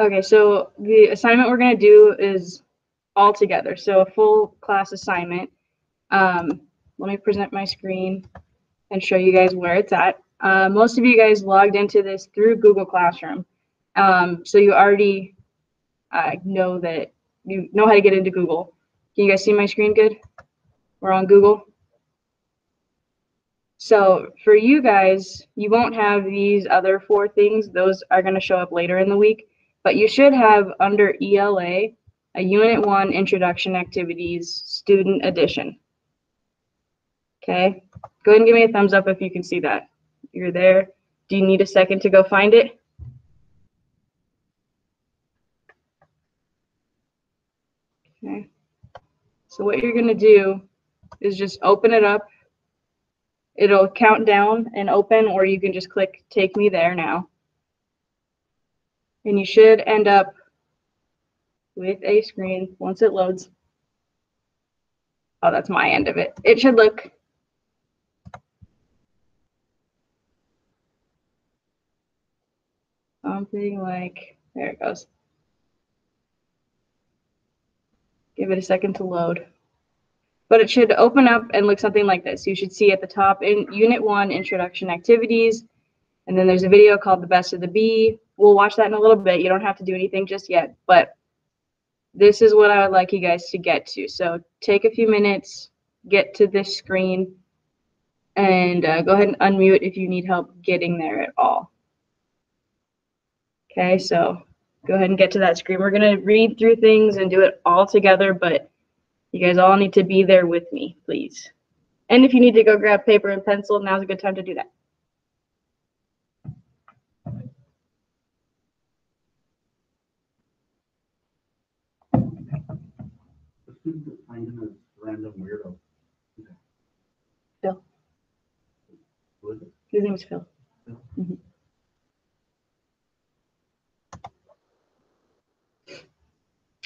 Okay, so the assignment we're going to do is all together. So a full class assignment. Let me present my screen and show you guys where it's at. Most of you guys logged into this through Google Classroom. So you already know that you know how to get into Google. Can you guys see my screen good? We're on Google. So for you guys, you won't have these other 4 things. Those are going to show up later in the week. But you should have under ELA a Unit 1 Introduction Activities Student Edition. Okay, go ahead and give me a thumbs up if you can see that. You're there. Do you need a second to go find it? Okay, so what you're going to do is just open it up. It'll count down and open, or you can just click Take Me There now. And you should end up with a screen once it loads. Oh, that's my end of it. It should look something like, there it goes. Give it a second to load. But it should open up and look something like this. You should see at the top in Unit 1 Introduction Activities, and then there's a video called The Best of the Bee. We'll watch that in a little bit. You don't have to do anything just yet, but this is what I would like you guys to get to. So take a few minutes, get to this screen, and go ahead and unmute if you need help getting there at all. Okay, so go ahead and get to that screen. We're going to read through things and do it all together, but you guys all need to be there with me, please. And if you need to go grab paper and pencil, now's a good time to do that. Find him a random weirdo. Phil. Who is it? His name is Phil. Phil. Mm-hmm.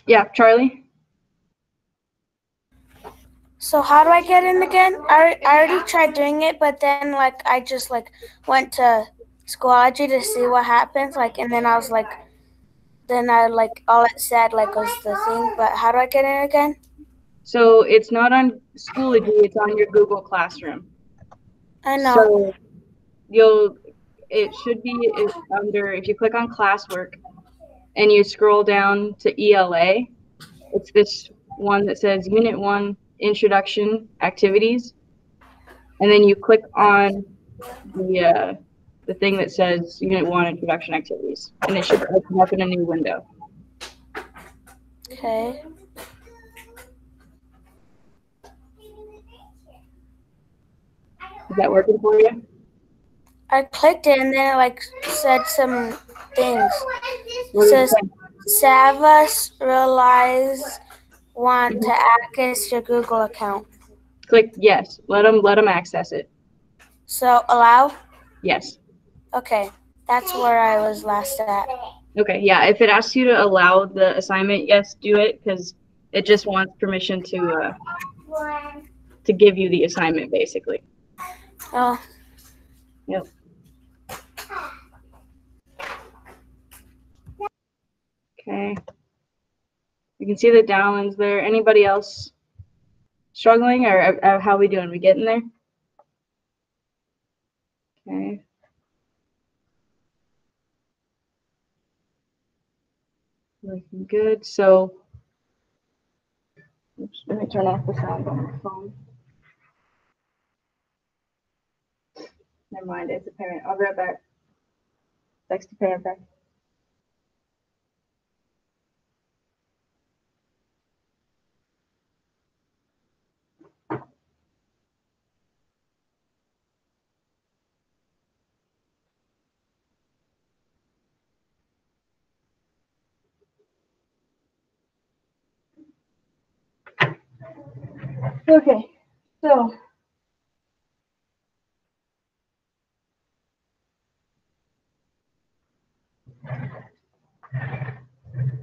Yeah, Charlie? So how do I get in again? I already tried doing it, but then like I just like went to Schoology to see what happens, like, and then I was like, then I like all it said like was the thing. But how do I get in again? So it's not on Schoology, it's on your Google Classroom. I know. So it should be under, if you click on classwork and you scroll down to ELA, it's this one that says Unit 1 Introduction Activities. And then you click on the thing that says Unit 1 Introduction Activities. And it should open up in a new window. Okay. Is that working for you? I clicked it and then it like said some things. What It does says it say? Savas realize want to access your Google account. Click yes. Let them access it. So allow? Yes. Okay. That's where I was last at. Okay, yeah, if it asks you to allow the assignment, yes, do it, because it just wants permission to give you the assignment, basically. Oh. Yep. Okay. You can see the downloads there. Anybody else struggling, or how are we doing? We getting there? Okay. Looking good. So, oops, let me turn off the sound on my phone. Never mind, it's a parent. I'll be right back. Text the parent back. Okay, so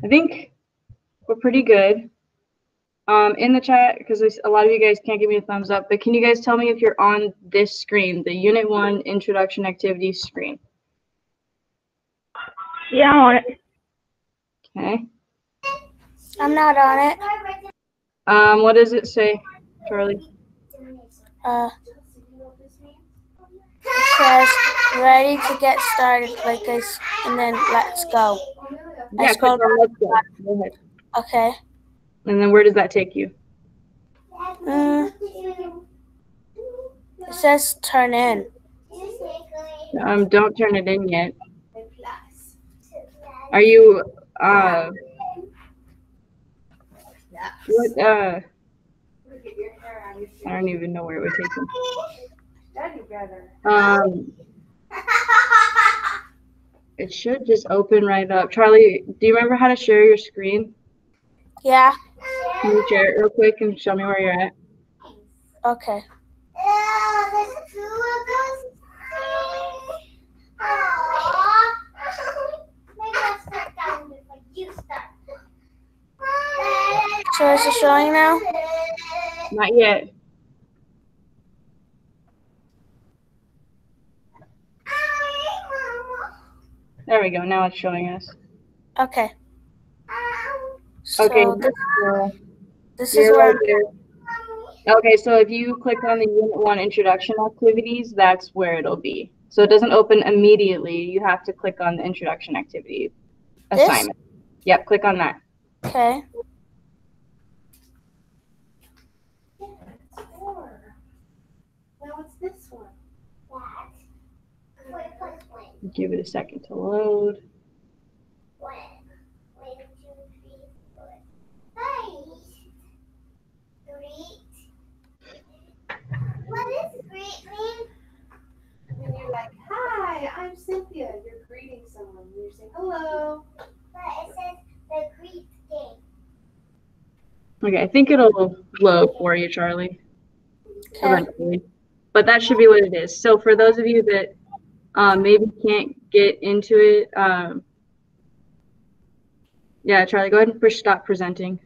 I think we're pretty good. In the chat, because a lot of you guys can't give me a thumbs up, but can you guys tell me if you're on this screen, the Unit 1 Introduction Activities screen? Yeah, I'm on it. Okay. I'm not on it. What does it say, Charlie? It says ready to get started, click this, and then let's go. Yeah, scroll click on let's go. Go ahead. Okay. And then where does that take you? It says turn in. Don't turn it in yet. Are you what I don't even know where it would take you. It should just open right up. Charlie, do you remember how to share your screen? Yeah. Can you share it real quick and show me where you're at? Okay. So is it showing now? Not yet. There we go. Now it's showing us. Okay. Okay. So So this is you're where right there. Okay, so if you click on the Unit 1 Introduction Activities, that's where it'll be. So it doesn't open immediately. You have to click on the Introduction Activity assignment. Yep, click on that. Okay. Now it's this one. Give it a second to load. What is greet mean? When you're like, hi, I'm Cynthia. You're greeting someone. You're saying hello. But it says the greet game. Okay, I think it'll load for you, Charlie. Okay. Eventually. But that should be what it is. So for those of you that maybe can't get into it, yeah, Charlie, go ahead and push stop presenting.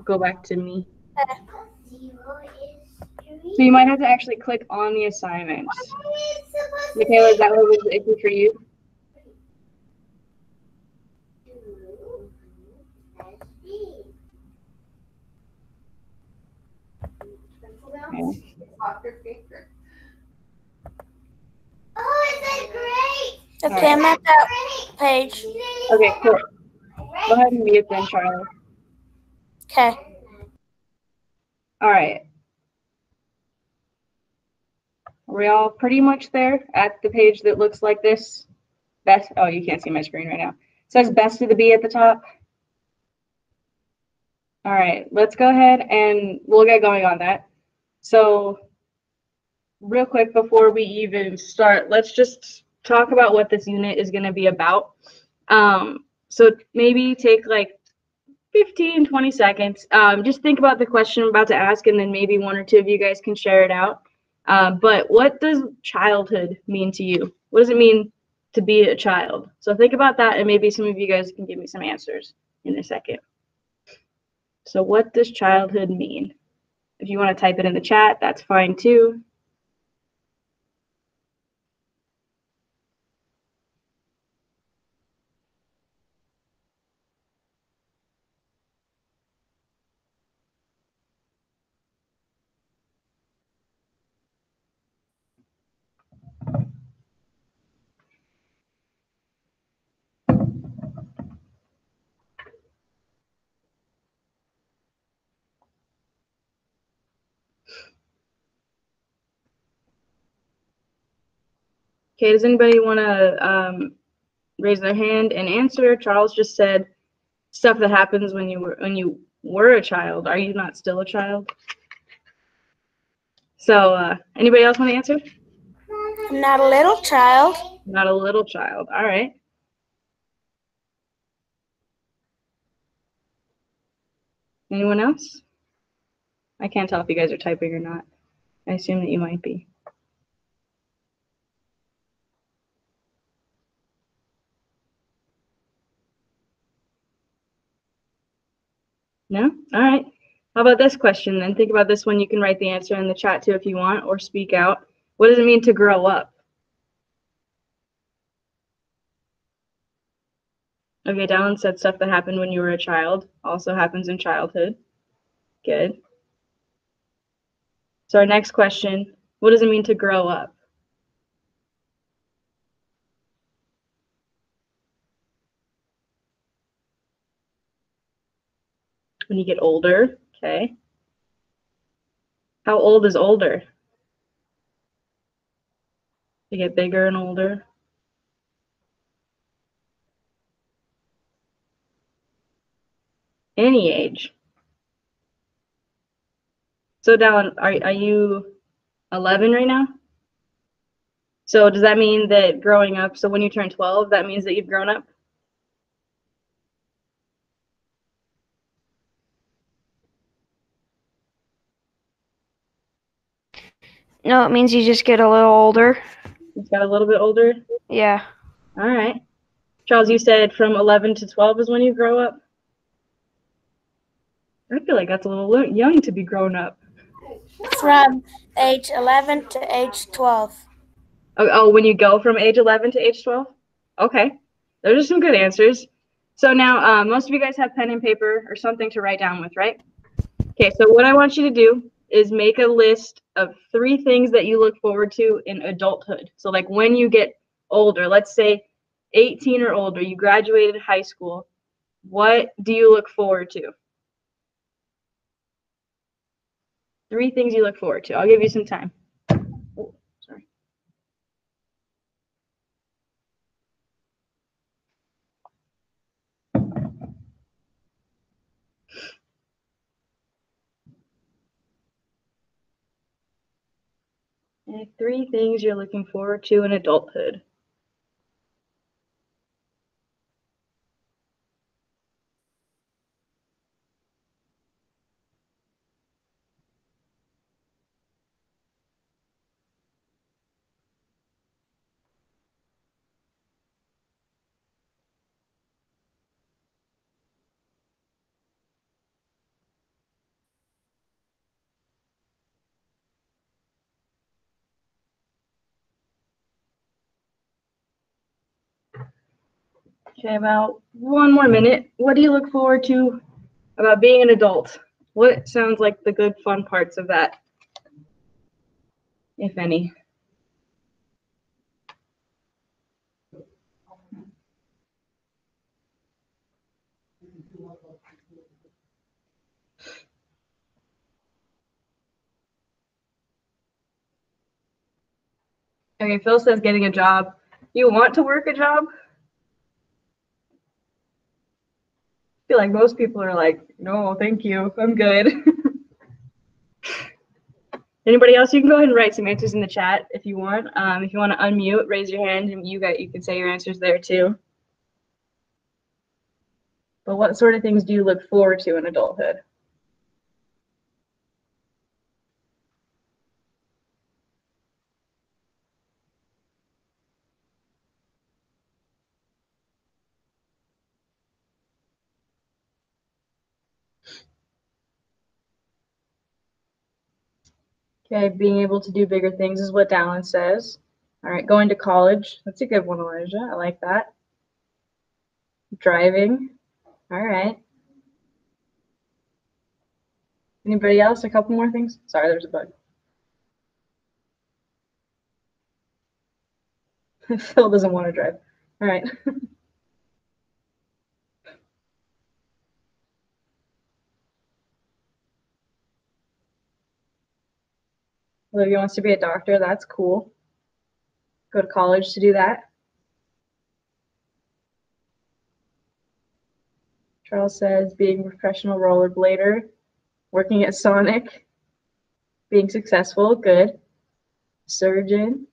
Go back to me. So you might have to actually click on the assignments. Michaela, is that what was the issue for you? Okay. Oh, it's great. Okay, I'm at that page. Okay, cool. Go ahead and mute then, Charlie. Okay. All right. Are we all pretty much there at the page that looks like this? Best. Oh, you can't see my screen right now. It says best of the B at the top. All right, let's go ahead and we'll get going on that. So real quick before we even start, let's just talk about what this unit is going to be about. So maybe take like 15, 20 seconds. Just think about the question I'm about to ask, and then maybe one or two of you guys can share it out. But what does childhood mean to you? What does it mean to be a child? So think about that, and maybe some of you guys can give me some answers in a second. So what does childhood mean? If you want to type it in the chat, that's fine too. Okay, does anybody want to raise their hand and answer? Charles just said stuff that happens when you were a child. Are you not still a child? So anybody else want to answer? I'm not a little child. Not a little child. All right. Anyone else? I can't tell if you guys are typing or not. I assume that you might be. No? All right. How about this question then? Think about this one. You can write the answer in the chat too if you want, or speak out. What does it mean to grow up? Okay, Dallin said stuff that happened when you were a child also happens in childhood. Good. So our next question, what does it mean to grow up? When you get older, okay. How old is older? You get bigger and older. Any age. So Dallin, are you 11 right now? So does that mean that growing up, so when you turn 12, that means that you've grown up? No, it means you just get a little older. You got a little bit older? Yeah. All right. Charles, you said from 11 to 12 is when you grow up? I feel like that's a little young to be grown up. From age 11 to age 12. Oh, when you go from age 11 to age 12? Okay. Those are some good answers. So now, most of you guys have pen and paper or something to write down with, right? Okay, so what I want you to do is make a list of 3 things that you look forward to in adulthood. So like when you get older, let's say 18 or older, you graduated high school, what do you look forward to? 3 things you look forward to. I'll give you some time. Oh, sorry. And 3 things you're looking forward to in adulthood. Okay, about 1 more minute. What do you look forward to about being an adult? What sounds like the good fun parts of that, if any? Okay, Phil says getting a job. You want to work a job? I feel like most people are like, no, thank you, I'm good. Anybody else? You can go ahead and write some answers in the chat if you want. If you want to unmute, raise your hand, and you can say your answers there too. But what sort of things do you look forward to in adulthood? Okay, being able to do bigger things is what Dallin says. All right, going to college. That's a good one, Elijah. I like that. Driving. All right. Anybody else? A couple more things? Sorry, there's a bug. Phil doesn't want to drive. All right. Olivia wants to be a doctor. That's cool. Go to college to do that. Charles says being a professional rollerblader, working at Sonic, being successful, good. Surgeon,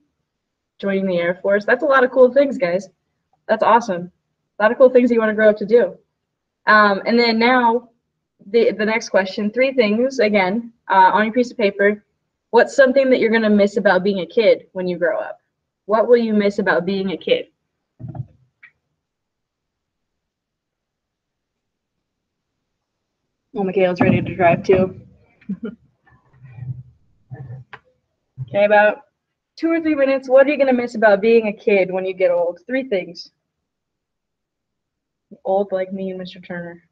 joining the Air Force. That's a lot of cool things, guys. That's awesome. A lot of cool things you want to grow up to do. And then now, the next question, 3 things, again, on your piece of paper. What's something that you're going to miss about being a kid when you grow up? What will you miss about being a kid? Oh, Michaela's ready to drive too. Okay, about 2 or 3 minutes. What are you going to miss about being a kid when you get old? 3 things. old like me and Mr. Turner.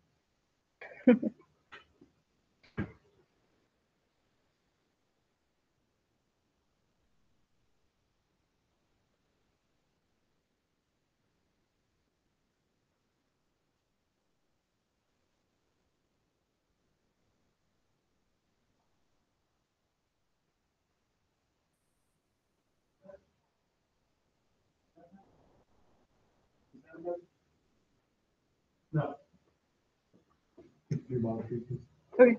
No. Okay.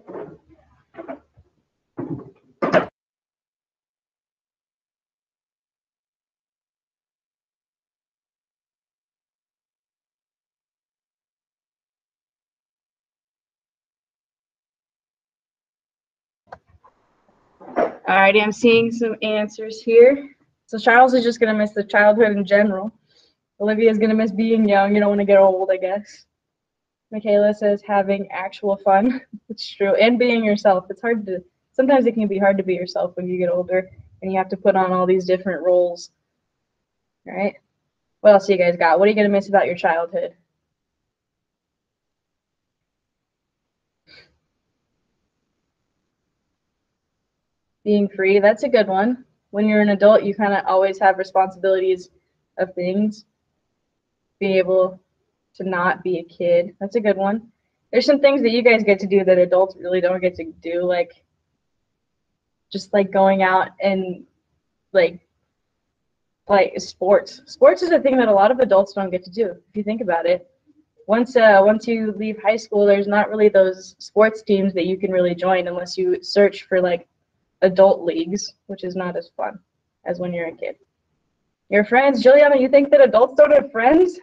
Alrighty, I'm seeing some answers here. So Charles is just gonna miss the childhood in general. Olivia's gonna miss being young. You don't want to get old, I guess. Michaela says having actual fun. It's true. And being yourself. It's hard to, sometimes it can be hard to be yourself when you get older and you have to put on all these different roles. All right. What else you guys got? What are you going to miss about your childhood? Being free. That's a good one. When you're an adult, you kind of always have responsibilities of things. Being able to not be a kid. That's a good one. There's some things that you guys get to do that adults really don't get to do, like just like going out and like sports. Sports is a thing that a lot of adults don't get to do, if you think about it. Once you leave high school, there's not really those sports teams that you can really join unless you search for like adult leagues, which is not as fun as when you're a kid. Your friends, Juliana, you think that adults don't have friends?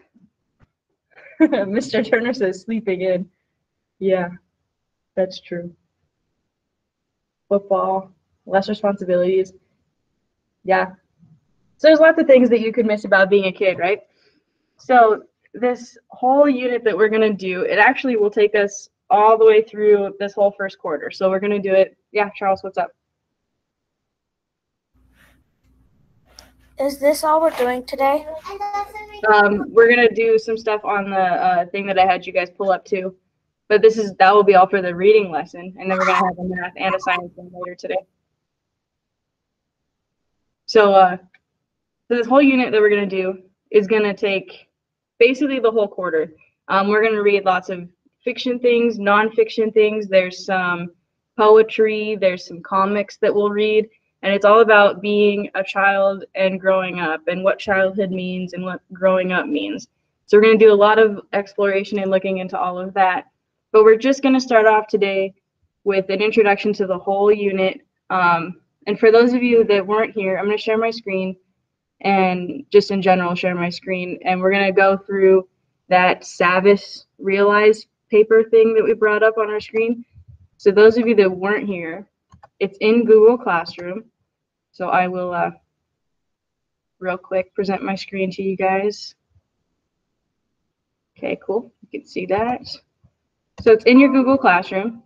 Mr. Turner says sleeping in. Yeah, that's true. Football, less responsibilities. Yeah. So there's lots of things that you could miss about being a kid, right? So this whole unit that we're going to do, it actually will take us all the way through this whole first quarter. So we're going to do it. Yeah, Charles, what's up? Is this all we're doing today? We're going to do some stuff on the thing that I had you guys pull up too. But that will be all for the reading lesson. And then we're going to have a math and a science one later today. So this whole unit that we're going to do is going to take basically the whole quarter. We're going to read lots of fiction things, nonfiction things. There's some poetry. There's some comics that we'll read. And it's all about being a child and growing up and what childhood means and what growing up means. So we're going to do a lot of exploration and looking into all of that. But we're just going to start off today with an introduction to the whole unit. And for those of you that weren't here, I'm going to share my screen and just in general share my screen. And we're going to go through that Savvis Realize paper thing that we brought up on our screen. So those of you that weren't here, it's in Google Classroom. So I will real quick present my screen to you guys. Okay, cool. You can see that. So it's in your Google Classroom.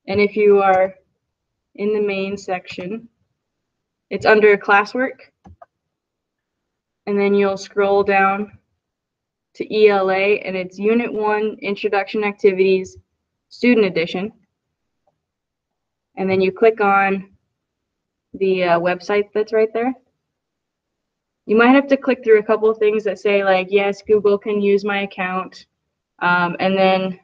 And if you are in the main section, it's under classwork. And then you'll scroll down to ELA, and it's Unit 1, Introduction Activities, Student Edition. And then you click on the website that's right there. You might have to click through a couple of things that say like, yes, Google can use my account. And then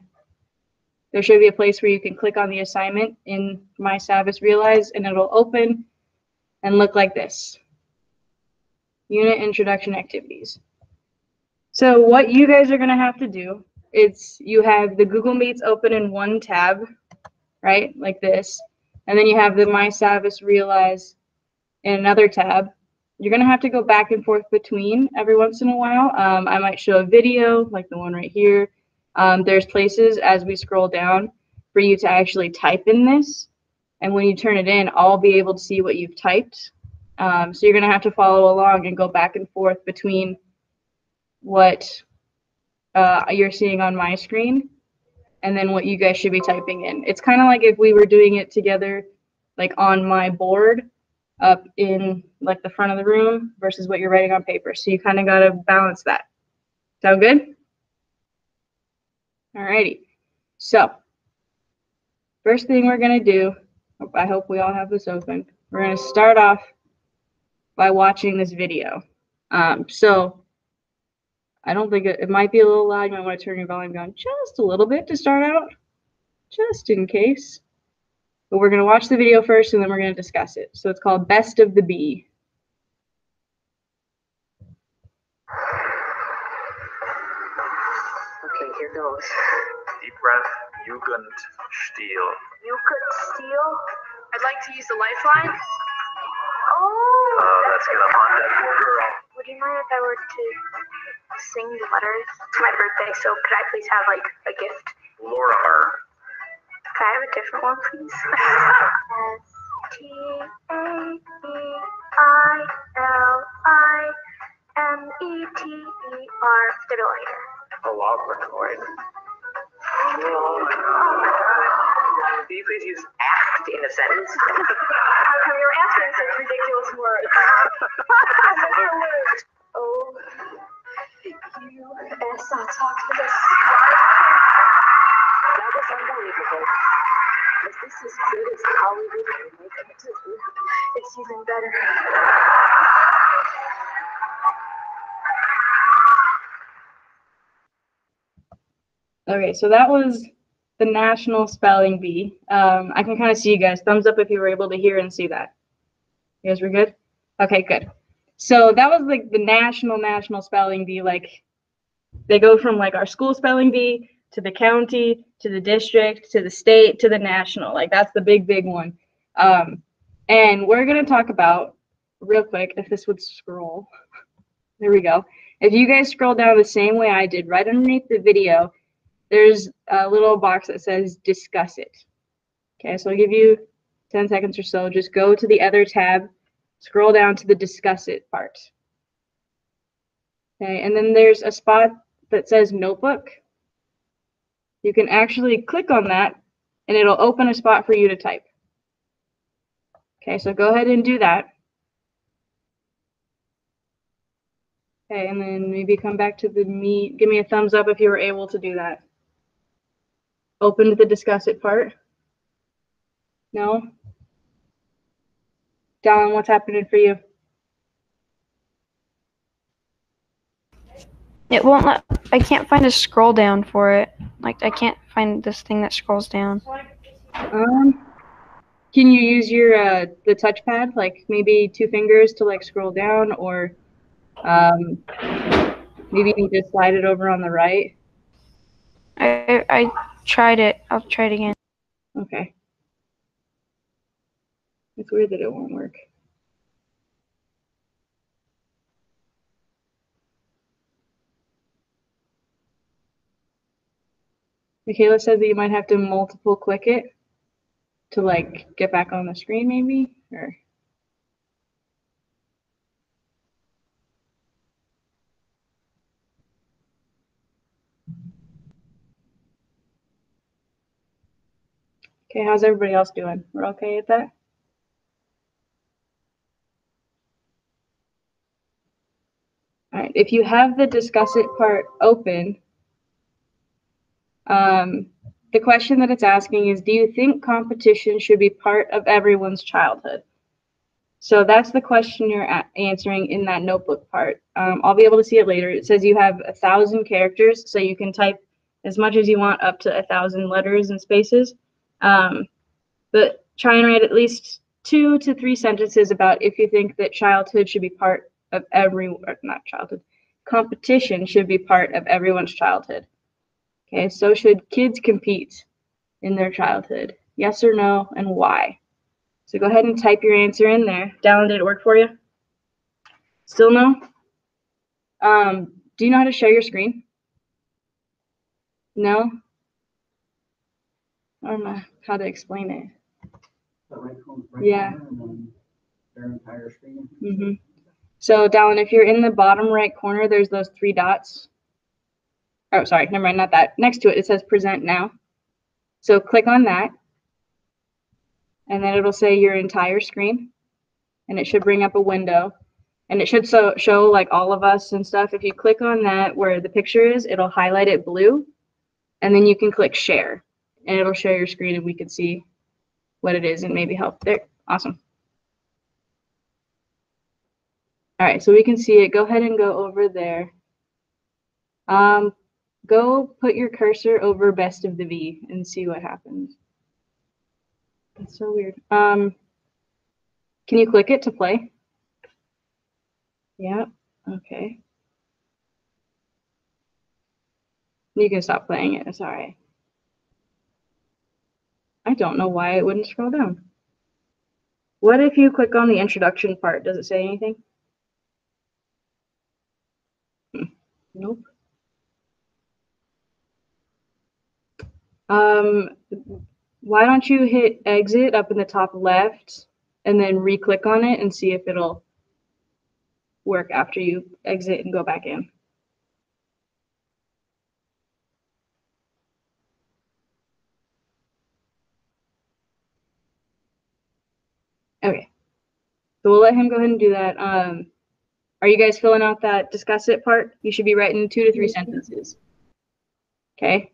there should be a place where you can click on the assignment in My Savvis Realize, and it'll open and look like this. Unit Introduction Activities. So what you guys are going to have to do is you have the Google Meets open in one tab, right, like this. And then you have the My Savvis Realize in another tab. You're going to have to go back and forth between every once in a while. I might show a video like the one right here. There's places as we scroll down for you to actually type in this. And when you turn it in, I'll be able to see what you've typed. So you're going to have to follow along and go back and forth between what you're seeing on my screen and then what you guys should be typing in. It's kind of like if we were doing it together, like on my board up in like the front of the room versus what you're writing on paper. So you kind of got to balance that. Sound good? Alrighty. So, first thing we're going to do, I hope we all have this open. We're going to start off by watching this video. So, I don't think it might be a little loud. You might want to turn your volume down just a little bit to start out, just in case. But we're going to watch the video first, and then we're going to discuss it. So, it's called Best of the Bee. Okay, here goes. Deep breath, Jugendstil. Jugendstil? I'd like to use the lifeline. Oh, that's gonna haunt that poor girl. Would you mind if I were to sing the letters? It's my birthday, so could I please have like a gift? Lorimer. Can I have a different one, please? S-T-A-B-I-L-I-M-E-T-E-R defibrillator. A labradoid. Can you please use act in a sentence? How come you're asking such ridiculous words? Oh, U.S. I'll talk to this. That was unbelievable. Is this as good as Hollywood can make it to be? It's even better. Okay, so that was the National Spelling Bee. I can kind of see you guys. Thumbs up if you were able to hear and see that. You guys were good? Okay, good. So that was like the national spelling bee. Like they go from like our school spelling bee to the county, to the district, to the state, to the national. Like that's the big one. And we're going to talk about real quick, if this would scroll. There we go. If you guys scroll down the same way I did, right underneath the video, there's a little box that says discuss it. Okay, so I'll give you 10 seconds or so. Just go to the other tab, scroll down to the discuss it part. Okay, and then there's a spot that says notebook. You can actually click on that and it'll open a spot for you to type. Okay, so go ahead and do that. Okay, and then maybe come back to the meet. Give me a thumbs up if you were able to do that. Open to the discuss it part. No? Dallin, what's happening for you? It won't let, I can't find a scroll down for it. Like, I can't find this thing that scrolls down. Can you use your the touchpad, like maybe 2 fingers to like scroll down, or maybe you can just slide it over on the right? I tried it. I'll try it again. Okay. It's weird that it won't work. Michaela said that you might have to multiple click it to like get back on the screen maybe, or okay, how's everybody else doing? We're okay at that? All right, if you have the discuss it part open, the question that it's asking is, do you think competition should be part of everyone's childhood? So that's the question you're answering in that notebook part. I'll be able to see it later. It says you have 1,000 characters, so you can type as much as you want, up to 1,000 letters and spaces. But try and write at least 2 to 3 sentences about if you think that childhood should be part of competition should be part of everyone's childhood. Okay, so should kids compete in their childhood? Yes or no, and why? So go ahead and type your answer in there. Dallin, did it work for you? Still no? Do you know how to share your screen? No? I don't know how to explain it. Yeah. Their entire screen. Mm-hmm. So, Dallin, if you're in the bottom right corner, there's those 3 dots. Oh, sorry, never mind, not that. Next to it, it says present now. So click on that. And then it'll say your entire screen. And it should bring up a window. And it should show like all of us and stuff. If you click on that where the picture is, it'll highlight it blue. and then you can click share, and it'll share your screen and we can see what it is and maybe help there. Awesome. All right, so we can see it. Go ahead and go over there. Go put your cursor over best of the V and see what happens. That's so weird. Can you click it to play? Yeah, okay. You can stop playing it, it's all right. I don't know why it wouldn't scroll down. What if you click on the introduction part? Does it say anything? Nope. Why don't you hit exit up in the top left and then re-click on it and see if it'll work after you exit and go back in. Okay, so we'll let him go ahead and do that. Are you guys filling out that discuss it part? You should be writing 2 to 3 sentences. Okay.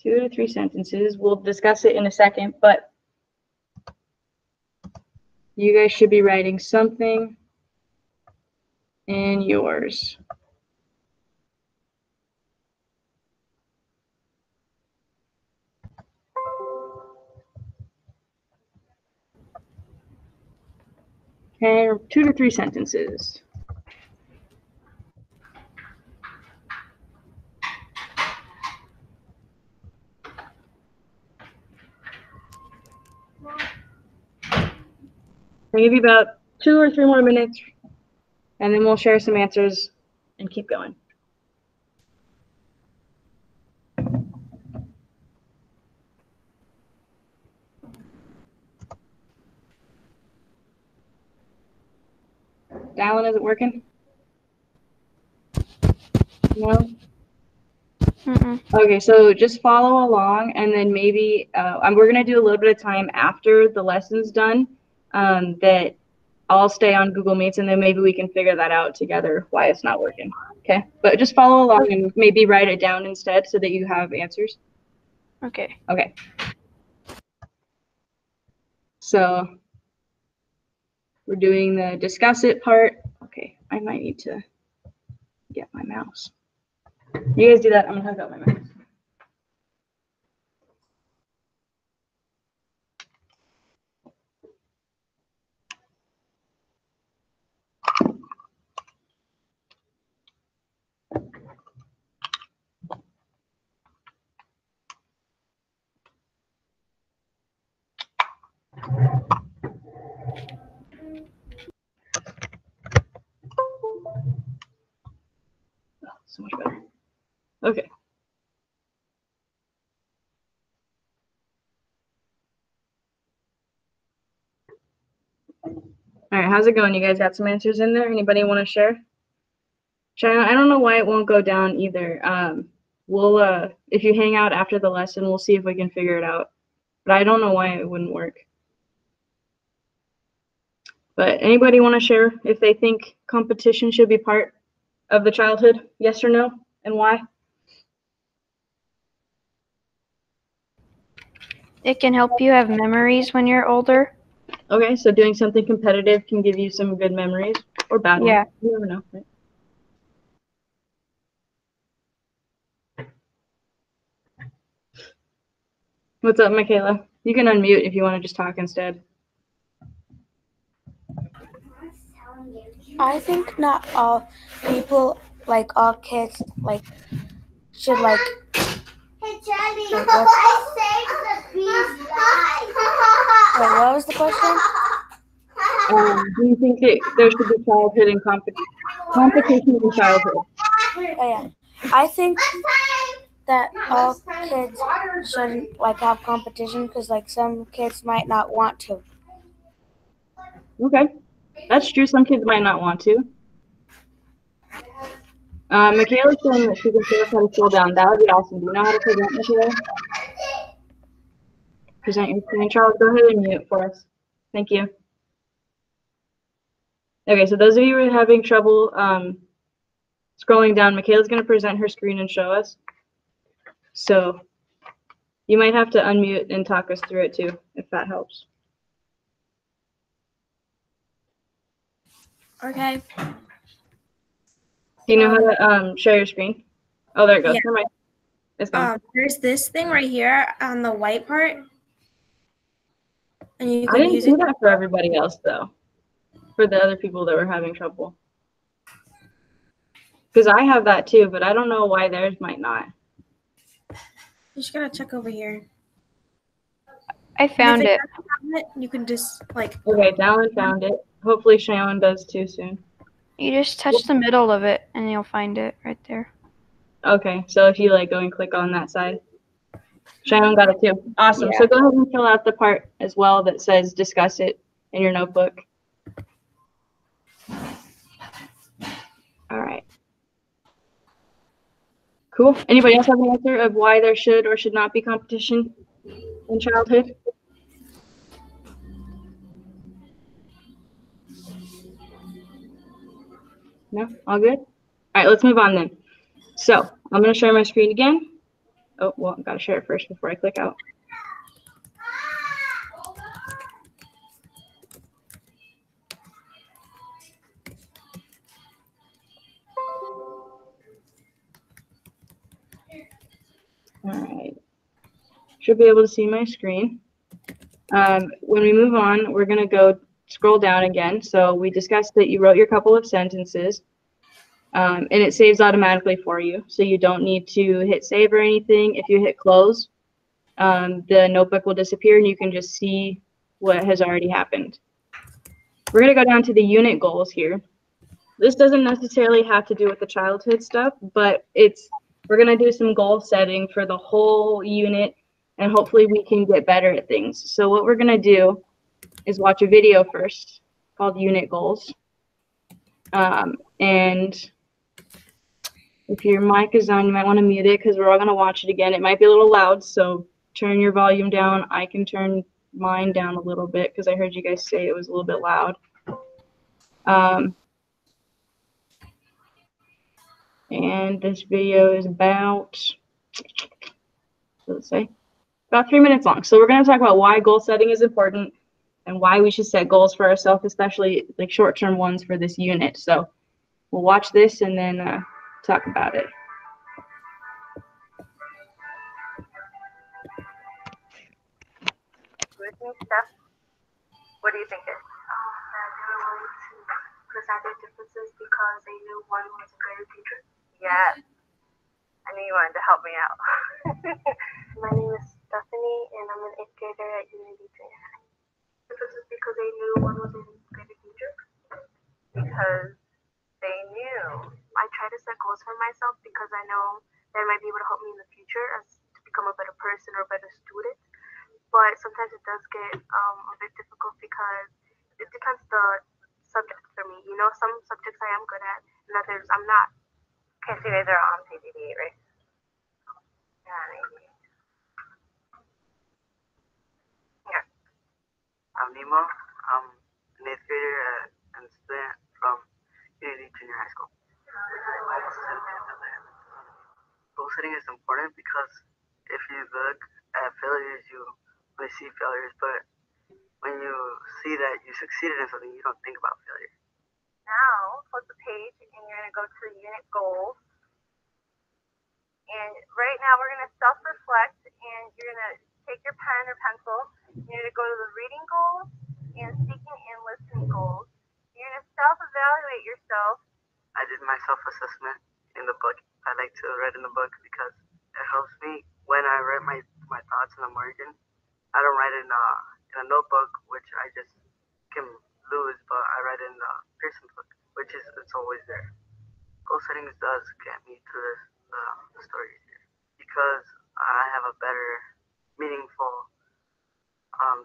Two to three sentences. We'll discuss it in a second, but you guys should be writing something in yours. Okay, 2 to 3 sentences. Maybe about 2 or 3 more minutes, and then we'll share some answers and keep going. Dallin, is it working? No? Okay, so just follow along, and then maybe we're going to do a little bit of time after the lesson's done that I'll stay on Google Meets, and then maybe we can figure that out together why it's not working. Okay, but just follow along and maybe write it down instead so that you have answers. Okay. Okay. So we're doing the discuss it part. Okay, I might need to get my mouse. You guys do that. I'm gonna hook up my mouse. Oh, so much better. Okay. All right, how's it going? You guys got some answers in there? Anybody want to share? China, I don't know why it won't go down either. We'll if you hang out after the lesson, we'll see if we can figure it out. But I don't know why it wouldn't work. But anybody want to share if they think competition should be part of the childhood? Yes or no, and why? It can help you have memories when you're older. Okay, so doing something competitive can give you some good memories or bad ones. Yeah. You never know, right? What's up, Michaela? You can unmute if you want to just talk instead. I think not all people, like all kids, like should like. Hey, Charlie, Wait, I saved the bee's life. Wait, what was the question? Do you think there should be childhood and competition in childhood? Oh yeah, I think that all kids shouldn't like have competition because like some kids might not want to. Okay, that's true. Some kids might not want to. Michaela's saying that she can show us how to scroll down. That would be awesome. Do you know how to present, Michaela? Present your screen, Charles. Go ahead and mute for us. Thank you. Okay, so those of you who are having trouble scrolling down, Michaela's going to present her screen and show us. So you might have to unmute and talk us through it too, if that helps. Okay. Do you know how to share your screen? Oh, there it goes. Yeah. Never mind. It's gone. There's this thing right here on the white part. And you I can didn't use see it. that for everybody else though. For the other people that were having trouble. Because I have that too, but I don't know why theirs might not. You just gotta check over here. I found it. You can just like. Okay, Dallin found it. Hopefully Shaylin does too soon. You just touch the middle of it and you'll find it right there. Okay, so if you like go and click on that side. Shaylin got it too. Awesome. Yeah. So go ahead and fill out the part as well that says discuss it in your notebook. All right. Cool. Anybody else have an answer of why there should or should not be competition in childhood? No? All good? All right, let's move on then. So I'm going to share my screen again. Oh, well, I've got to share it first before I click out. All right. Should be able to see my screen. When we move on, we're going to go scroll down again. So we discussed that you wrote your couple of sentences, and it saves automatically for you. So you don't need to hit save or anything. If you hit close, the notebook will disappear and you can just see what has already happened. We're going to go down to the unit goals here. This doesn't necessarily have to do with the childhood stuff, but we're going to do some goal setting for the whole unit, and hopefully we can get better at things. So what we're going to do is watch a video first called Unit Goals. And if your mic is on, you might want to mute it because we're all going to watch it again. It might be a little loud, so turn your volume down. I can turn mine down a little bit because I heard you guys say it was a little bit loud. And this video is about, let's say, about 3 minutes long. So we're going to talk about why goal setting is important and why we should set goals for ourselves, especially like short-term ones for this unit. So we'll watch this and then talk about it. With me, Steph? What do you think? That they were willing to present their differences because they knew one was a greater teacher? Yes. I knew you wanted to help me out. My name is Stephanie, and I'm an 8th grader at Unity Junior High. Differences because they knew one was a greater teacher? Because they knew. I try to set goals for myself because I know that might be able to help me in the future as to become a better person or a better student. But sometimes it does get a bit difficult because it depends the subject for me. You know, some subjects I am good at, and others I'm not. Okay, so you guys are on PGD, right? Yeah, maybe. Yeah. I'm Nemo. I'm an 8th grader and student from Unity Junior High School. Goal setting is important because if you look at failures, you only see failures, but when you see that you succeeded in something, you don't think about failure. Now, flip the page, and you're going to go to the unit goals. And right now, we're going to self-reflect, and you're going to take your pen or pencil. You're going to go to the reading goals and speaking and listening goals. You're going to self-evaluate yourself. I did my self-assessment in the book. I like to read in the book because it helps me when I write my thoughts in the margin. I don't write in a notebook, which I just can lose, but I write in the Pearson book, which it's always there. Goal setting does get me through the stories here because I have a better, meaningful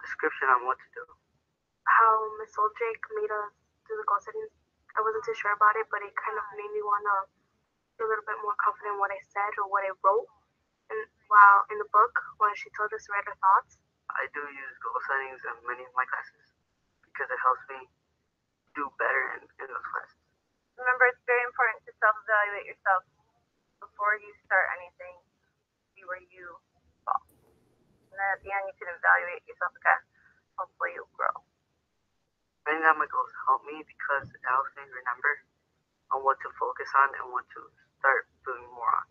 description on what to do. How Miss Oldrick made us do the goal setting, I wasn't too sure about it, but it kind of made me want to be a little bit more confident in what I said or what I wrote. And while in the book, when she told us to write our thoughts, I do use goal settings in many of my classes because it helps me do better in those classes. Remember, it's very important to self-evaluate yourself before you start anything. See where you fall. And then at the end, you can evaluate yourself again. Hopefully, you'll grow. Writing down my goals help me because it helps me remember on what to focus on and what to start doing more on.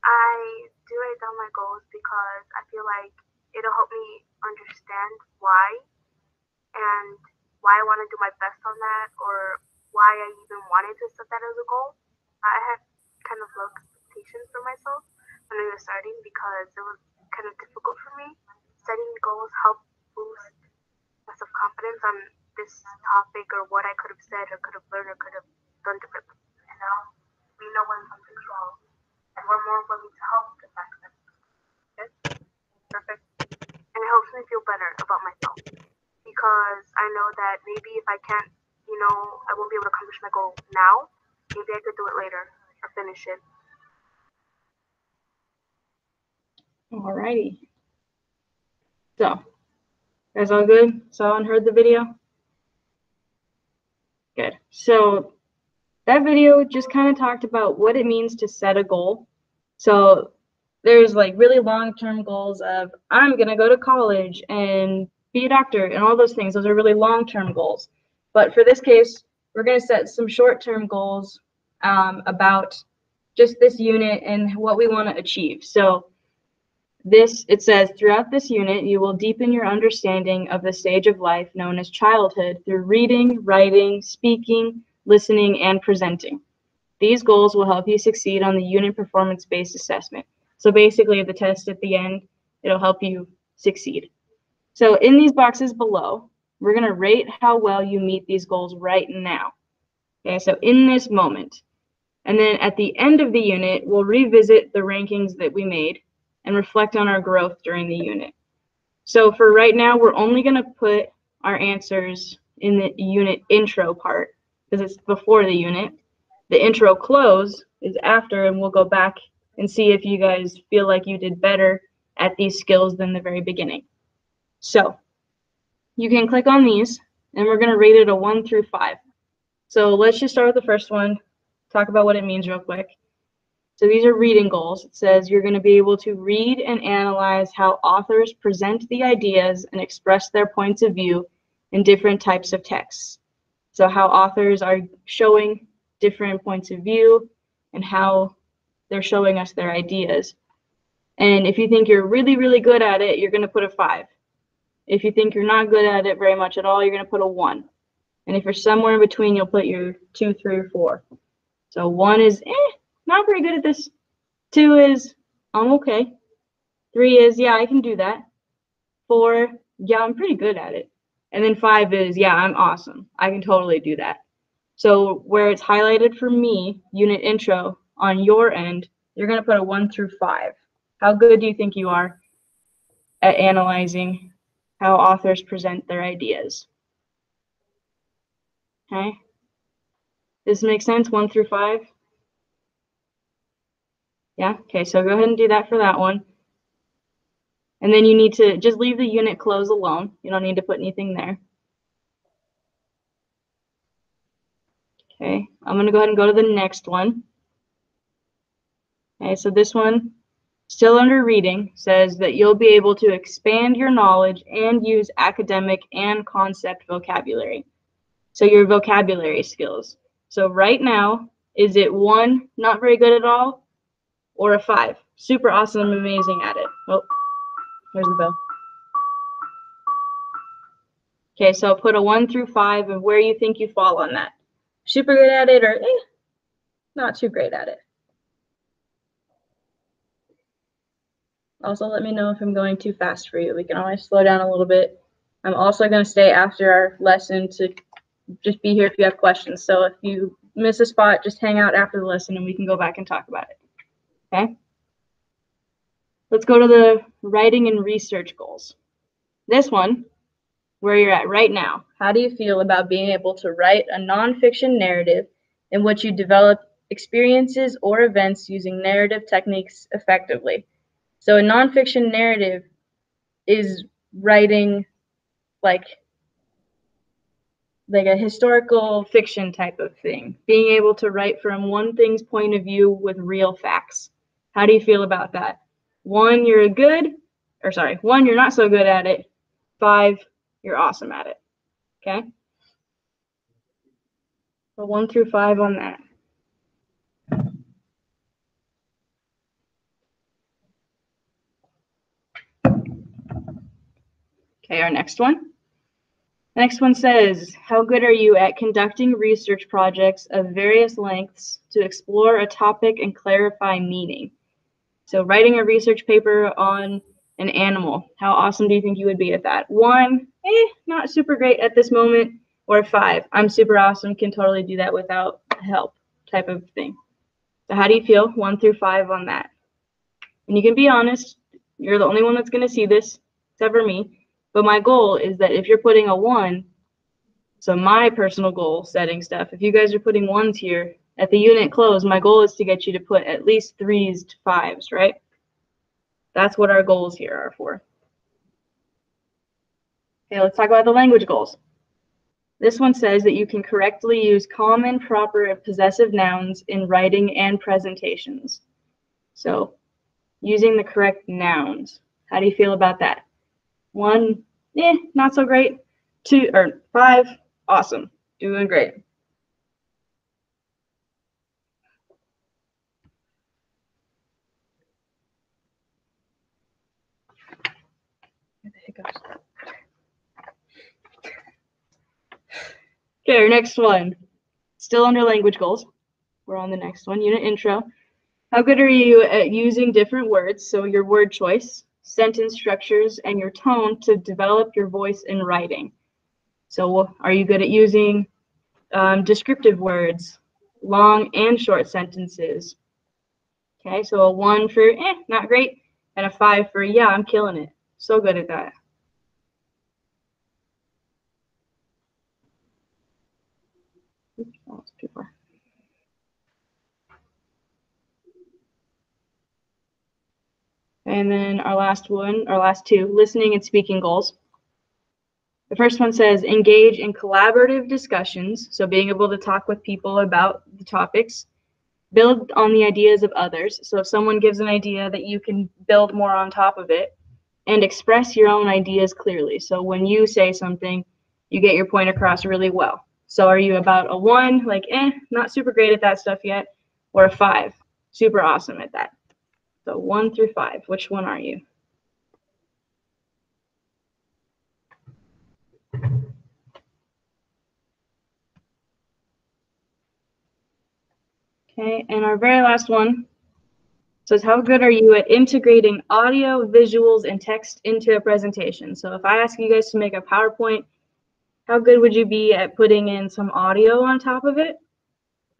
I do write down my goals because I feel like it'll help me understand why and why I want to do my best on that, or why I even wanted to set that as a goal. I had kind of low expectations for myself when I was starting because it was kind of difficult for me. Setting goals help boost my self-confidence on this topic, or what I could have said or could have learned or could have done differently. And now we know when something's wrong, and we're more willing to help the fact that okay? Perfect. And it helps me feel better about myself because I know that maybe if I can't, I won't be able to accomplish my goal now. Maybe I could do it later or finish it. Alrighty. So, guys all good? Saw and heard the video? Good. So, that video just kind of talked about what it means to set a goal. So, there's like really long-term goals of, I'm going to go to college and be a doctor and all those things. Those are really long-term goals. But for this case, we're going to set some short-term goals about just this unit and what we want to achieve. So, it says, throughout this unit, you will deepen your understanding of the stage of life known as childhood through reading, writing, speaking, listening, and presenting. These goals will help you succeed on the unit performance-based assessment. So basically, the test at the end, it'll help you succeed. So in these boxes below, we're going to rate how well you meet these goals right now. Okay, so in this moment. And then at the end of the unit, we'll revisit the rankings that we made and reflect on our growth during the unit. So for right now, we're only going to put our answers in the unit intro part because it's before the unit. The intro close is after, and we'll go back and see if you guys feel like you did better at these skills than the very beginning. So you can click on these, and we're going to rate it a 1 through 5. So let's just start with the first one, talk about what it means real quick. So these are reading goals. It says you're going to be able to read and analyze how authors present the ideas and express their points of view in different types of texts. So how authors are showing different points of view and how they're showing us their ideas. And if you think you're really, really good at it, you're going to put a 5. If you think you're not good at it very much at all, you're going to put a 1. And if you're somewhere in between, you'll put your 2, 3, or 4. So 1 is, not very good at this. 2 is, I'm okay. 3 is, yeah, I can do that. 4, yeah, I'm pretty good at it. And then 5 is, yeah, I'm awesome. I can totally do that. So where it's highlighted for me, unit intro, on your end, you're going to put a 1 through 5. How good do you think you are at analyzing how authors present their ideas? Okay. Does this make sense? 1 through 5? Yeah, okay, so go ahead and do that for that one. And then you need to just leave the unit close alone. You don't need to put anything there. Okay, I'm going to go ahead and go to the next one. Okay, so this one, still under reading, says that you'll be able to expand your knowledge and use academic and concept vocabulary. So your vocabulary skills. So right now, is it 1, not very good at all? Or a 5, super awesome, amazing at it? Oh, there's the bell. Okay, so I'll put a 1 through 5 of where you think you fall on that. Super good at it, or not too great at it. Also, let me know if I'm going too fast for you. We can always slow down a little bit. I'm also going to stay after our lesson to just be here if you have questions. So if you miss a spot, just hang out after the lesson and we can go back and talk about it. Okay? Let's go to the writing and research goals. This one, where you're at right now. How do you feel about being able to write a nonfiction narrative in which you develop experiences or events using narrative techniques effectively? So a nonfiction narrative is writing like like a historical fiction type of thing. Being able to write from one thing's point of view with real facts. How do you feel about that? 1, you're good, or sorry, 1, you're not so good at it. 5, you're awesome at it. Okay? So 1 through 5 on that. Okay, our next one. The next one says, how good are you at conducting research projects of various lengths to explore a topic and clarify meaning? So writing a research paper on an animal, how awesome do you think you would be at that? 1, not super great at this moment, or 5, I'm super awesome, can totally do that without help type of thing. So how do you feel 1 through 5 on that? And you can be honest, you're the only one that's going to see this, except for me. But my goal is that if you're putting a 1, so my personal goal setting stuff, if you guys are putting 1s here, at the unit close, my goal is to get you to put at least 3s to 5s, right? That's what our goals here are for. Okay, let's talk about the language goals. This one says that you can correctly use common, proper, and possessive nouns in writing and presentations. So, using the correct nouns. How do you feel about that? 1, not so great. 2 or 5, awesome, doing great. Okay, our next one. Still under language goals. We're on the next one, unit intro. How good are you at using different words, so your word choice, sentence structures, and your tone to develop your voice in writing? So are you good at using descriptive words, long and short sentences? Okay, so a 1 for not great, and a 5 for yeah, I'm killing it. So good at that. Oops, that was too far. And then our last one, our last 2, listening and speaking goals. The first one says engage in collaborative discussions, so being able to talk with people about the topics, build on the ideas of others, so if someone gives an idea that you can build more on top of it, and express your own ideas clearly. So when you say something, you get your point across really well. So are you about a 1, like not super great at that stuff yet, or a 5, super awesome at that? So 1 through 5, which one are you? Okay, and our very last one says, how good are you at integrating audio, visuals, and text into a presentation? So if I ask you guys to make a PowerPoint, how good would you be at putting in some audio on top of it?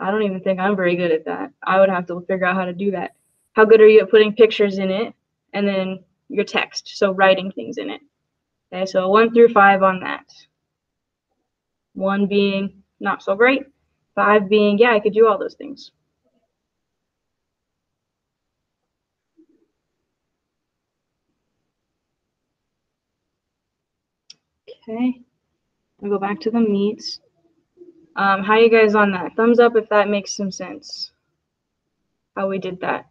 I don't even think I'm very good at that. I would have to figure out how to do that. How good are you at putting pictures in it and then your text, so writing things in it? Okay, so 1 through 5 on that. 1 being not so great, 5 being, yeah, I could do all those things. Okay, I'll go back to the meets. How you guys on that? Thumbs up if that makes some sense. How we did that.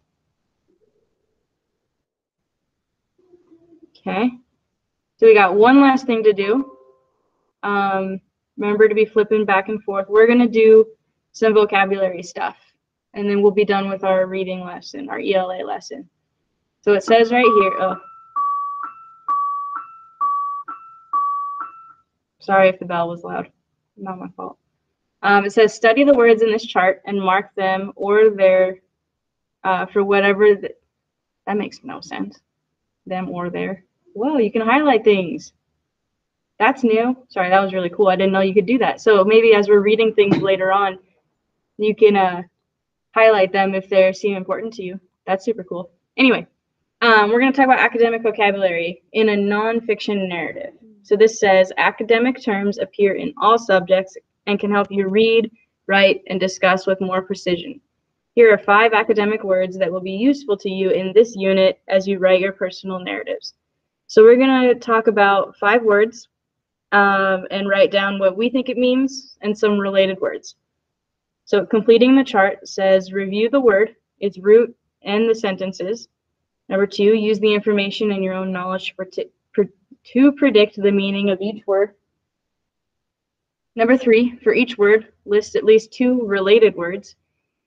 Okay, so we got one last thing to do. Remember to be flipping back and forth. We're gonna do some vocabulary stuff, and then we'll be done with our reading lesson, our ELA lesson. So it says right here, oh, sorry if the bell was loud, not my fault. It says study the words in this chart and mark them or their for whatever, that makes no sense. Them or their. Whoa, you can highlight things. That's new. Sorry, that was really cool. I didn't know you could do that. So maybe as we're reading things later on, you can highlight them if they seem important to you. That's super cool. Anyway, we're going to talk about academic vocabulary in a nonfiction narrative. So this says academic terms appear in all subjects and can help you read, write, and discuss with more precision. Here are 5 academic words that will be useful to you in this unit as you write your personal narratives. So we're going to talk about 5 words. and write down what we think it means and some related words. So completing the chart says review the word, its root, and the sentences. Number 2, use the information and your own knowledge to predict the meaning of each word. Number 3, for each word, list at least 2 related words.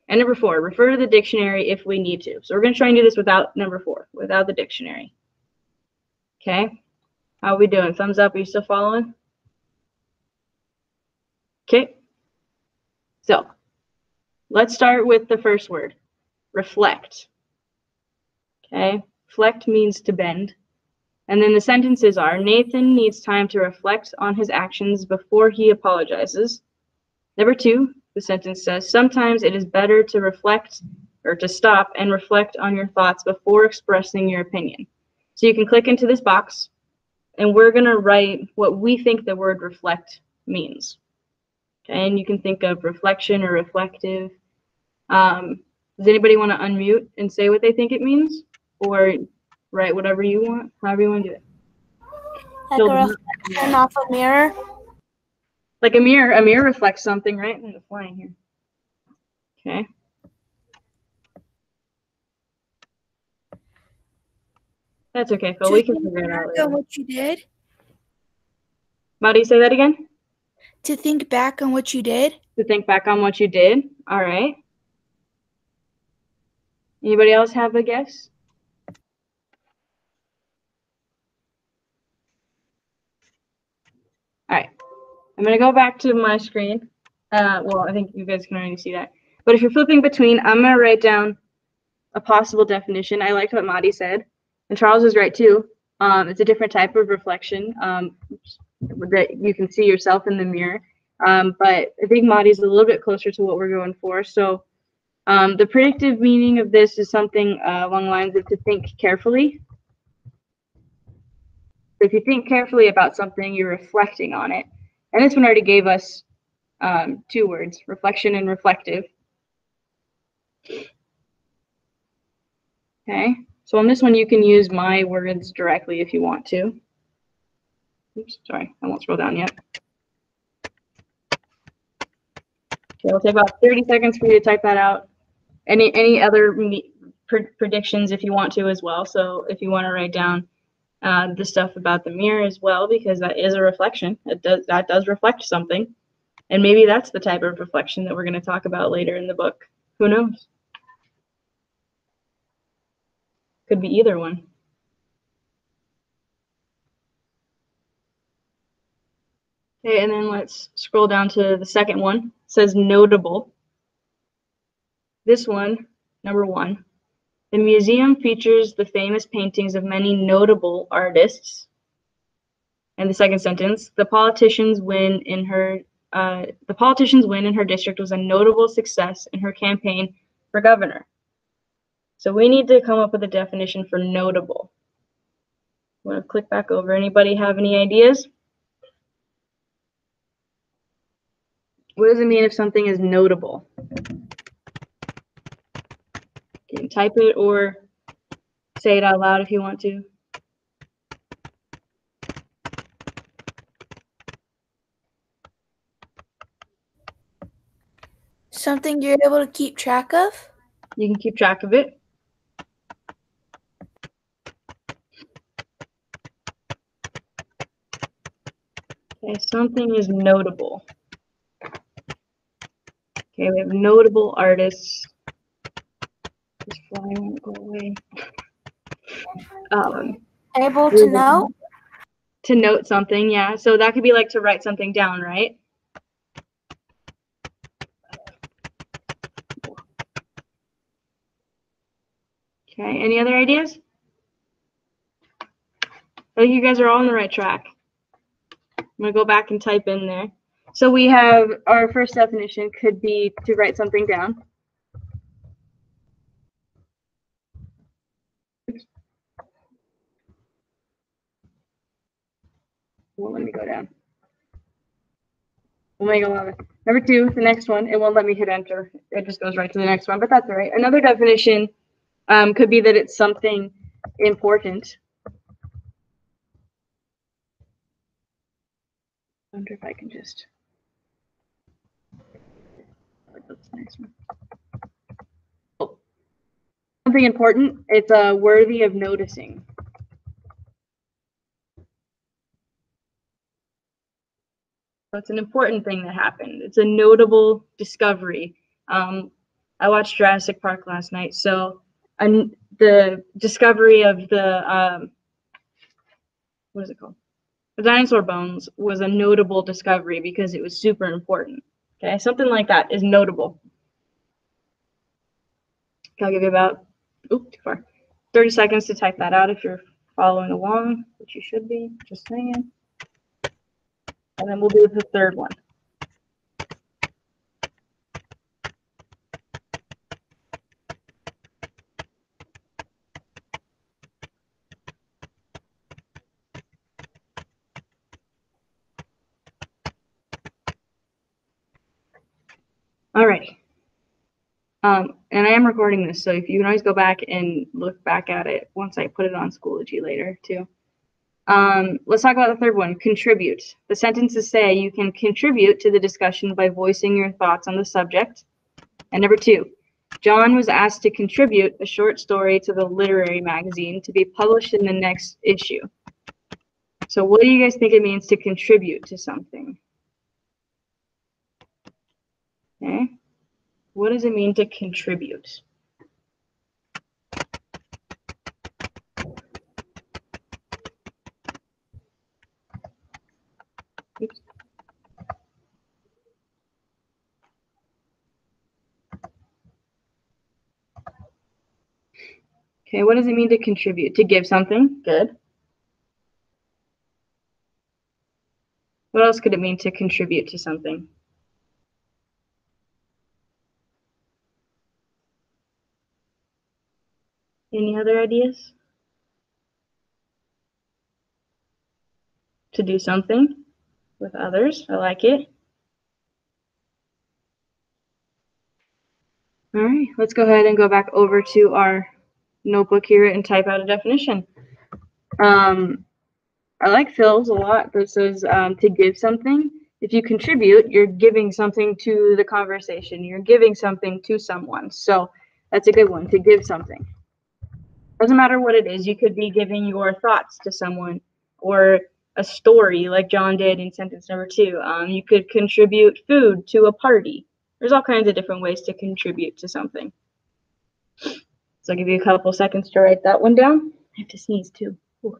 And number 4, refer to the dictionary if we need to. So we're going to try and do this without number 4, without the dictionary. Okay, how are we doing? Thumbs up, are you still following? Okay, so let's start with the first word, reflect. Okay, reflect means to bend. And then the sentences are, Nathan needs time to reflect on his actions before he apologizes. Number 2, the sentence says, sometimes it is better to reflect or to stop and reflect on your thoughts before expressing your opinion. So you can click into this box and we're going to write what we think the word reflect means. Okay, and you can think of reflection or reflective. Does anybody want to unmute and say what they think it means? Or write whatever you want, however you want to do it. Like a reflection off a mirror. Like a mirror reflects something, right? There's a flying here. Okay. That's okay, Phil. We can figure it out later. What you did? Maddie, say that again? To think back on what you did. To think back on what you did. All right. Anybody else have a guess? All right. I'm going to go back to my screen. Well, I think you guys can already see that. But if you're flipping between, I'm going to write down a possible definition. I liked what Maddie said. And Charles is right too. It's a different type of reflection that you can see yourself in the mirror. But I think Maddie's a little bit closer to what we're going for. So the predictive meaning of this is something along the lines of to think carefully. If you think carefully about something, you're reflecting on it. And this one already gave us 2 words, reflection and reflective. Okay, so on this one, you can use my words directly if you want to. Oops, sorry, I won't scroll down yet. Okay, it'll take about 30 seconds for you to type that out. Any other predictions if you want to as well. So if you want to write down the stuff about the mirror as well, because that is a reflection. That does reflect something. And maybe that's the type of reflection that we're going to talk about later in the book. Who knows? Could be either one. Okay, and then let's scroll down to the second one. It says notable. This one, number 1. The museum features the famous paintings of many notable artists. And the second sentence, the politicians win in her district was a notable success in her campaign for governor. So we need to come up with a definition for notable. I'm going to click back over. Anybody have any ideas? What does it mean if something is notable? You can type it or say it out loud if you want to. Something you're able to keep track of? You can keep track of it. Okay, something is notable. Okay, we have notable artists. This fly won't go away. Able to know? To note something, yeah. So that could be like to write something down, right? Okay, any other ideas? I think you guys are all on the right track. I'm going to go back and type in there. So we have our first definition could be to write something down. Won't let me go down. We'll make 11. Number 2, the next one, it won't let me hit enter. It just goes right to the next one, but that's all right. Another definition could be that it's something important. wonder if I can just. That's the next one. Oh. Something important. It's worthy of noticing. So it's an important thing that happened. It's a notable discovery. I watched Jurassic Park last night, so the discovery of the what is it called? The dinosaur bones was a notable discovery because it was super important. Okay, something like that is notable. I'll give you about, too far, 30 seconds to type that out if you're following along, which you should be, just saying. And then we'll do the third one. Alrighty. And I am recording this, so if you can always go back and look back at it once I put it on Schoology later, too. Let's talk about the third one, contribute. The sentences say you can contribute to the discussion by voicing your thoughts on the subject. And number 2, John was asked to contribute a short story to the literary magazine to be published in the next issue. So what do you guys think it means to contribute to something? Okay. What does it mean to contribute? Oops. Okay, what does it mean to contribute? To give something? Good. What else could it mean to contribute to something? Any other ideas? To do something with others. I like it. All right, let's go ahead and go back over to our notebook here and type out a definition. I like Phil's a lot that says to give something. If you contribute, you're giving something to the conversation. You're giving something to someone. So that's a good one, to give something. Doesn't matter what it is. You could be giving your thoughts to someone or a story like John did in sentence number 2. You could contribute food to a party. There's all kinds of different ways to contribute to something. So I'll give you a couple seconds to write that one down. I have to sneeze too. Ooh.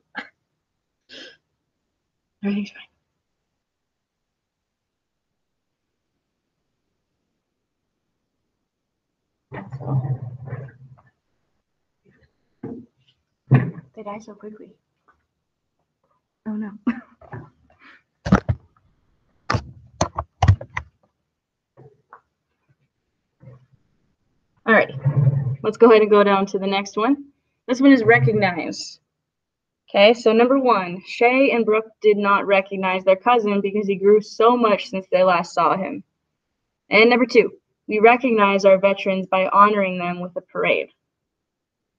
Everything's fine. They die so quickly. Oh no. Alrighty, let's go ahead and go down to the next one. This one is recognize. Okay, so number 1, Shay and Brooke did not recognize their cousin because he grew so much since they last saw him. And number 2, we recognize our veterans by honoring them with a parade.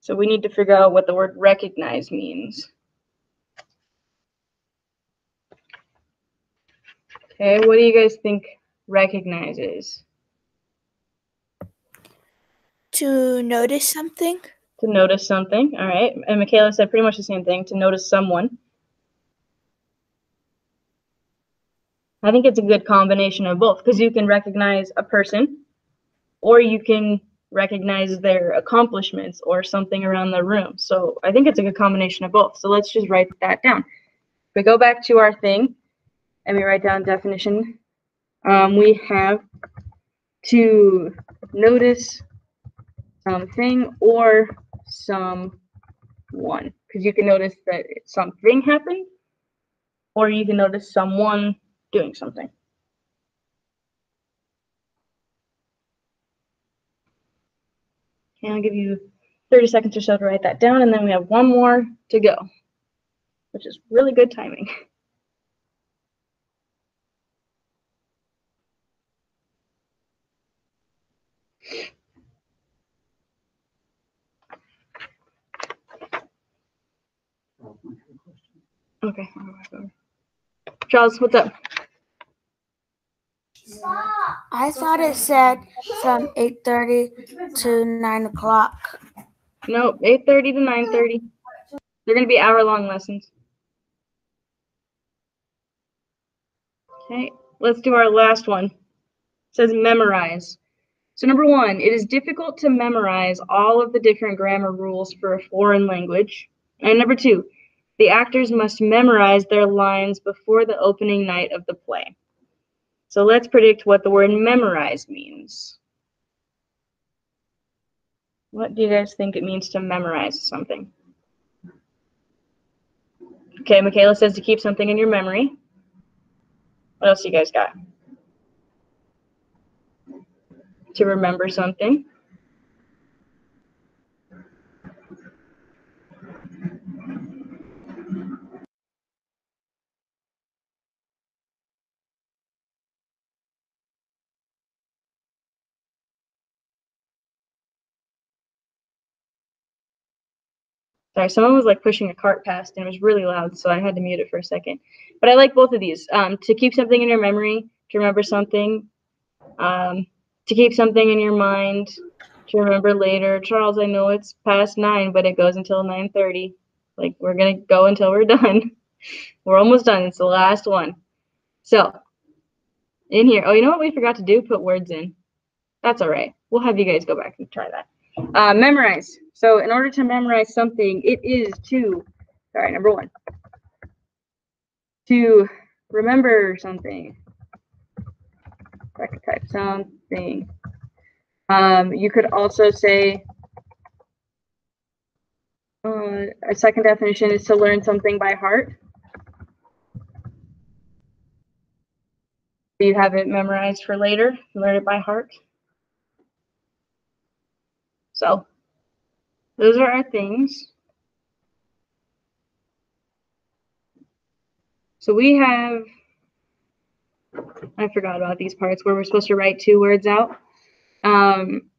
So we need to figure out what the word recognize means. Okay, what do you guys think recognize is? To notice something. To notice something, all right. And Michaela said pretty much the same thing, to notice someone. I think it's a good combination of both because you can recognize a person or you can recognize their accomplishments or something around the room. So I think it's a good combination of both. So let's just write that down. If we go back to our thing and we write down definition, we have to notice something or someone, because you can notice that something happened or you can notice someone doing something. Okay, I'll give you 30 seconds or so to write that down, and then we have one more to go, which is really good timing. Okay. Charles, what's up? I thought it said from 8:30 to 9 o'clock. Nope, 8:30 to 9:30. They're going to be hour-long lessons. Okay, let's do our last one. It says memorize. So number one, it is difficult to memorize all of the different grammar rules for a foreign language. And number two, the actors must memorize their lines before the opening night of the play. So let's predict what the word memorize means. What do you guys think it means to memorize something? Okay, Michaela says to keep something in your memory. What else you guys got? To remember something. Sorry, someone was like pushing a cart past and it was really loud, so I had to mute it for a second. But I like both of these. To keep something in your memory, to remember something, to keep something in your mind, to remember later. Charles, I know it's past 9, but it goes until 9:30. Like, we're going to go until we're done. We're almost done. It's the last one. So, in here. Oh, you know what we forgot to do? Put words in. That's all right. We'll have you guys go back and try that. Memorize. So in order to memorize something, it is to, sorry, number one, to remember something. I could type something. You could also say, a second definition is to learn something by heart. You have it memorized for later, learn it by heart. So those are our things. So we have, I forgot about these parts where we're supposed to write 2 words out. So I'm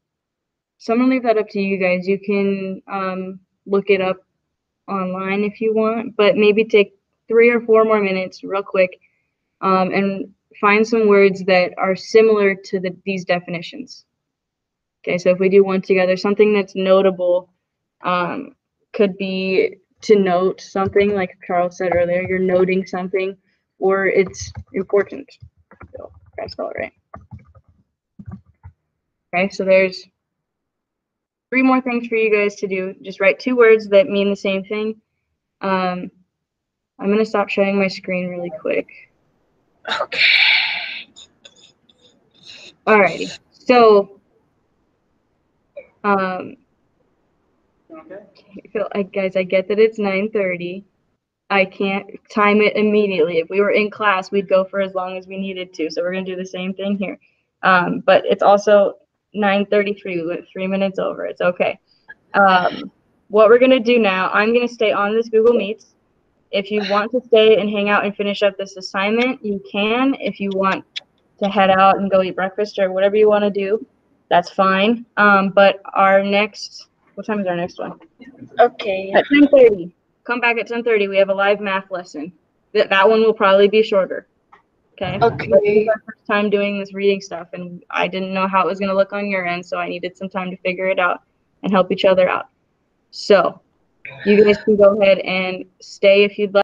gonna leave that up to you guys. You can look it up online if you want, but maybe take 3 or 4 more minutes real quick and find some words that are similar to these definitions. Okay, so if we do one together, something that's notable could be to note something, like Charles said earlier, you're noting something, or it's important. So, I spell it right. Okay, so there's 3 more things for you guys to do. Just write 2 words that mean the same thing. I'm going to stop sharing my screen really quick. Okay. Alrighty. So, guys, I get that it's 9:30. I can't time it immediately. If we were in class, we'd go for as long as we needed to. So we're going to do the same thing here. But it's also 9:33. We went 3 minutes over. It's okay. What we're going to do now, I'm going to stay on this Google Meets. If you want to stay and hang out and finish up this assignment, you can. If you want to head out and go eat breakfast or whatever you want to do, that's fine. But our next, what time is our next one? Okay. At 10:30. Come back at 10:30. We have a live math lesson. That one will probably be shorter. Okay. Okay. This is our first time doing this reading stuff, and I didn't know how it was going to look on your end, so I needed some time to figure it out and help each other out. So you guys can go ahead and stay if you'd like.